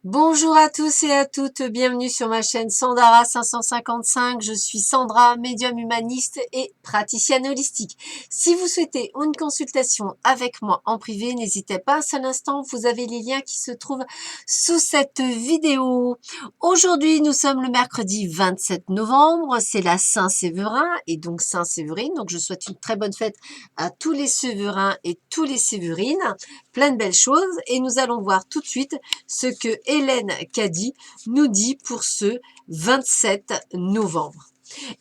Bonjour à tous et à toutes, bienvenue sur ma chaîne Sandara 555. Je suis Sandra, médium humaniste et praticienne holistique. Si vous souhaitez une consultation avec moi en privé, n'hésitez pas un seul instant, vous avez les liens qui se trouvent sous cette vidéo. Aujourd'hui, nous sommes le mercredi 27 novembre, c'est la Saint-Séverin et donc Saint-Séverine. Donc je souhaite une très bonne fête à tous les Séverins et tous les Séverines. Plein de belles choses et nous allons voir tout de suite ce que Hélène Caddy nous dit pour ce 27 novembre.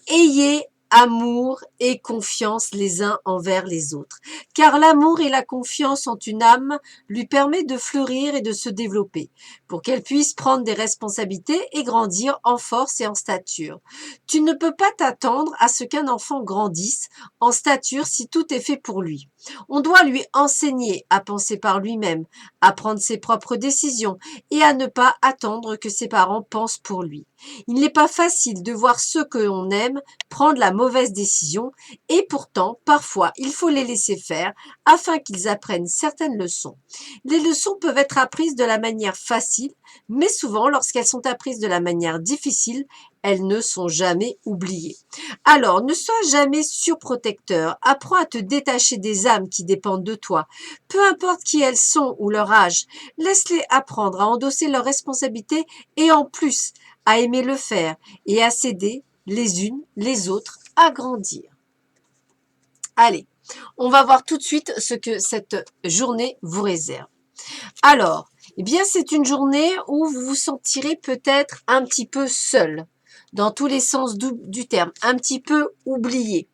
Ayez amour et confiance les uns envers les autres, car l'amour et la confiance en une âme lui permet de fleurir et de se développer, pour qu'elle puisse prendre des responsabilités et grandir en force et en stature. Tu ne peux pas t'attendre à ce qu'un enfant grandisse en stature si tout est fait pour lui. On doit lui enseigner à penser par lui-même, à prendre ses propres décisions et à ne pas attendre que ses parents pensent pour lui. Il n'est pas facile de voir ceux que l'on aime prendre la mauvaise décision et pourtant, parfois, il faut les laisser faire afin qu'ils apprennent certaines leçons. Les leçons peuvent être apprises de la manière facile, mais souvent, lorsqu'elles sont apprises de la manière difficile, elles ne sont jamais oubliées. Alors, ne sois jamais surprotecteur. Apprends à te détacher des âmes qui dépendent de toi. Peu importe qui elles sont ou leur âge, laisse-les apprendre à endosser leurs responsabilités et en plus, à aimer le faire et à s'aider les unes les autres à grandir. Allez, on va voir tout de suite ce que cette journée vous réserve. Alors, eh bien, c'est une journée où vous vous sentirez peut-être un petit peu seul, dans tous les sens du terme, un petit peu oublié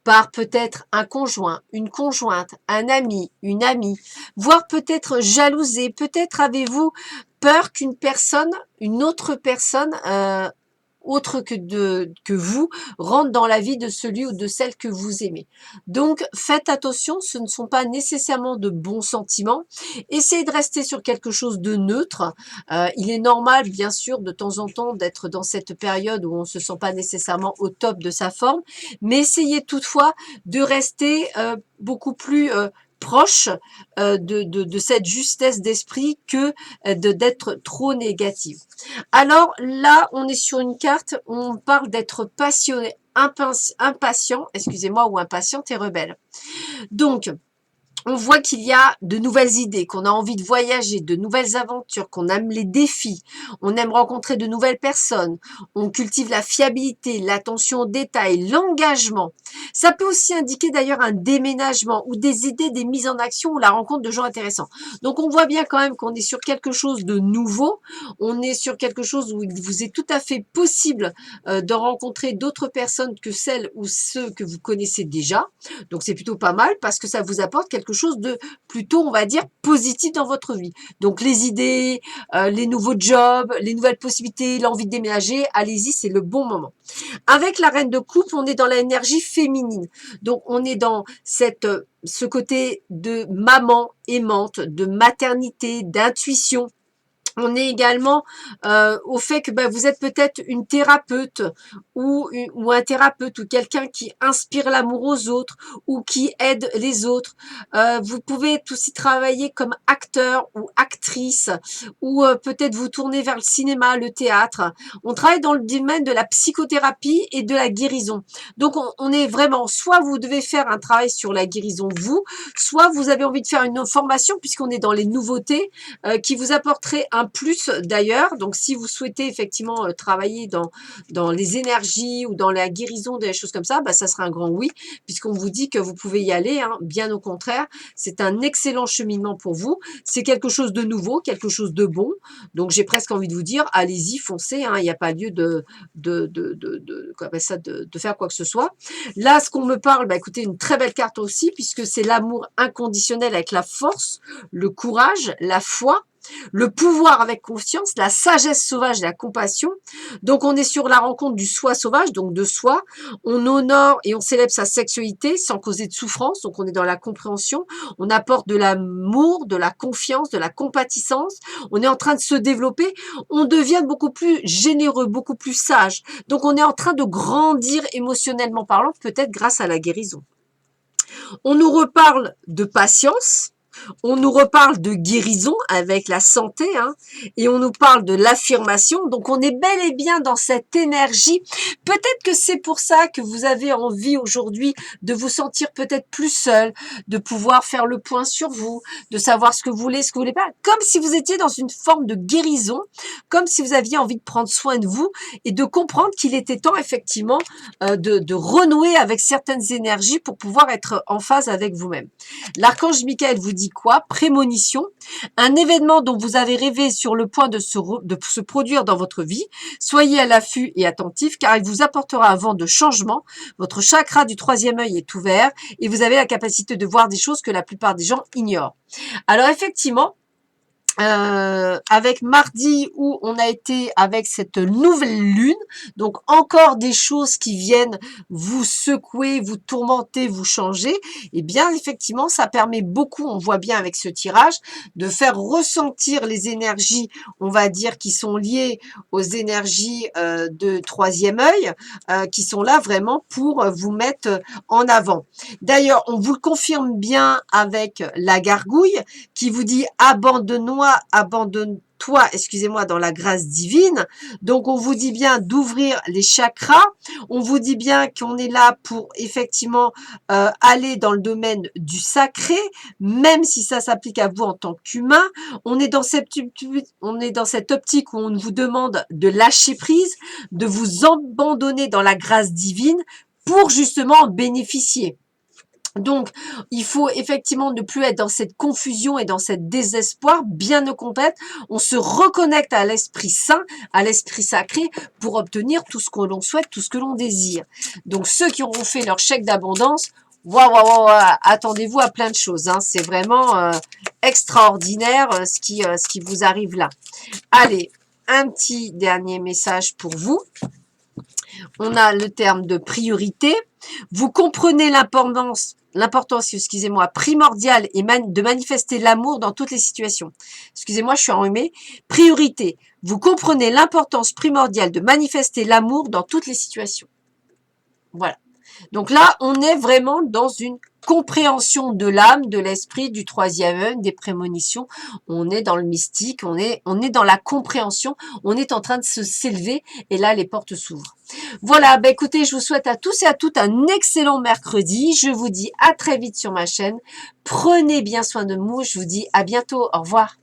par peut-être un conjoint, une conjointe, un ami, une amie, voire peut-être jalousé, peut-être avez-vous peur qu'une personne, une autre personne, autre que vous, rentre dans la vie de celui ou de celle que vous aimez. Donc, faites attention, ce ne sont pas nécessairement de bons sentiments. Essayez de rester sur quelque chose de neutre. Il est normal, bien sûr, de temps en temps, d'être dans cette période où on ne se sent pas nécessairement au top de sa forme, mais essayez toutefois de rester beaucoup plus proche de cette justesse d'esprit que d'être trop négative. Alors là, on est sur une carte où on parle d'être passionné, impatient, excusez-moi, ou impatiente et rebelle. Donc, on voit qu'il y a de nouvelles idées, qu'on a envie de voyager, de nouvelles aventures, qu'on aime les défis, on aime rencontrer de nouvelles personnes, on cultive la fiabilité, l'attention aux détails, l'engagement. Ça peut aussi indiquer d'ailleurs un déménagement ou des idées, des mises en action ou la rencontre de gens intéressants. Donc on voit bien quand même qu'on est sur quelque chose de nouveau, on est sur quelque chose où il vous est tout à fait possible de rencontrer d'autres personnes que celles ou ceux que vous connaissez déjà. Donc c'est plutôt pas mal parce que ça vous apporte quelque chose de plutôt, on va dire, positif dans votre vie. Donc les idées, les nouveaux jobs, les nouvelles possibilités, l'envie de déménager, allez-y, c'est le bon moment. Avec la reine de coupe, on est dans l'énergie féminine. Donc on est dans ce côté de maman aimante, de maternité, d'intuition. On est également au fait que vous êtes peut-être une thérapeute ou un thérapeute ou quelqu'un qui inspire l'amour aux autres ou qui aide les autres. Vous pouvez être aussi travailler comme acteur ou actrice ou peut-être vous tourner vers le cinéma, le théâtre. On travaille dans le domaine de la psychothérapie et de la guérison. Donc on est vraiment, soit vous devez faire un travail sur la guérison vous, soit vous avez envie de faire une formation puisqu'on est dans les nouveautés qui vous apporterait un plus d'ailleurs. Donc, si vous souhaitez effectivement travailler dans les énergies ou dans la guérison, des choses comme ça, ça sera un grand oui, puisqu'on vous dit que vous pouvez y aller. Hein. Bien au contraire, c'est un excellent cheminement pour vous. C'est quelque chose de nouveau, quelque chose de bon. Donc, j'ai presque envie de vous dire, allez-y, foncez. Hein. Il n'y a pas lieu de faire quoi que ce soit. Là, ce qu'on me parle, écoutez, une très belle carte aussi, puisque c'est l'amour inconditionnel avec la force, le courage, la foi, le pouvoir avec confiance, la sagesse sauvage et la compassion. Donc, on est sur la rencontre du soi sauvage, donc de soi. On honore et on célèbre sa sexualité sans causer de souffrance. Donc, on est dans la compréhension. On apporte de l'amour, de la confiance, de la compatissance. On est en train de se développer. On devient beaucoup plus généreux, beaucoup plus sage. Donc, on est en train de grandir émotionnellement parlant, peut-être grâce à la guérison. On nous reparle de patience. On nous reparle de guérison avec la santé, hein, et on nous parle de l'affirmation. Donc, on est bel et bien dans cette énergie. Peut-être que c'est pour ça que vous avez envie aujourd'hui de vous sentir peut-être plus seul, de pouvoir faire le point sur vous, de savoir ce que vous voulez, ce que vous voulez pas. Comme si vous étiez dans une forme de guérison, comme si vous aviez envie de prendre soin de vous et de comprendre qu'il était temps effectivement de renouer avec certaines énergies pour pouvoir être en phase avec vous-même. L'archange Michael vous dit quoi? Prémonition, un événement dont vous avez rêvé sur le point de se produire dans votre vie. Soyez à l'affût et attentif car il vous apportera un vent de changement. Votre chakra du troisième œil est ouvert et vous avez la capacité de voir des choses que la plupart des gens ignorent. Alors effectivement, avec mardi où on a été avec cette nouvelle lune, donc encore des choses qui viennent vous secouer, vous tourmenter, vous changer, et bien effectivement ça permet beaucoup, on voit bien avec ce tirage, de faire ressentir les énergies, on va dire, qui sont liées aux énergies de troisième œil, qui sont là vraiment pour vous mettre en avant. D'ailleurs, on vous le confirme bien avec la gargouille qui vous dit abandonne-toi, excusez-moi, dans la grâce divine. Donc, on vous dit bien d'ouvrir les chakras. On vous dit bien qu'on est là pour effectivement aller dans le domaine du sacré, même si ça s'applique à vous en tant qu'humain. On est dans cette optique où on vous demande de lâcher prise, de vous abandonner dans la grâce divine pour justement en bénéficier. Donc, il faut effectivement ne plus être dans cette confusion et dans cette désespoir, bien au contraire, on se reconnecte à l'Esprit Saint, à l'Esprit Sacré, pour obtenir tout ce que l'on souhaite, tout ce que l'on désire. Donc, ceux qui auront fait leur chèque d'abondance, waouh, attendez-vous à plein de choses, hein. C'est vraiment extraordinaire ce qui vous arrive là. Allez, un petit dernier message pour vous. On a le terme de priorité. Vous comprenez l'importance, excusez-moi, primordiale et de manifester l'amour dans toutes les situations. Excusez-moi, je suis enrhumée. Priorité. Vous comprenez l'importance primordiale de manifester l'amour dans toutes les situations. Voilà. Donc là, on est vraiment dans une compréhension de l'âme, de l'esprit, du troisième œil, des prémonitions. On est dans le mystique, on est dans la compréhension, on est en train de s'élever et là, les portes s'ouvrent. Voilà, ben écoutez, je vous souhaite à tous et à toutes un excellent mercredi. Je vous dis à très vite sur ma chaîne. Prenez bien soin de vous. Je vous dis à bientôt. Au revoir.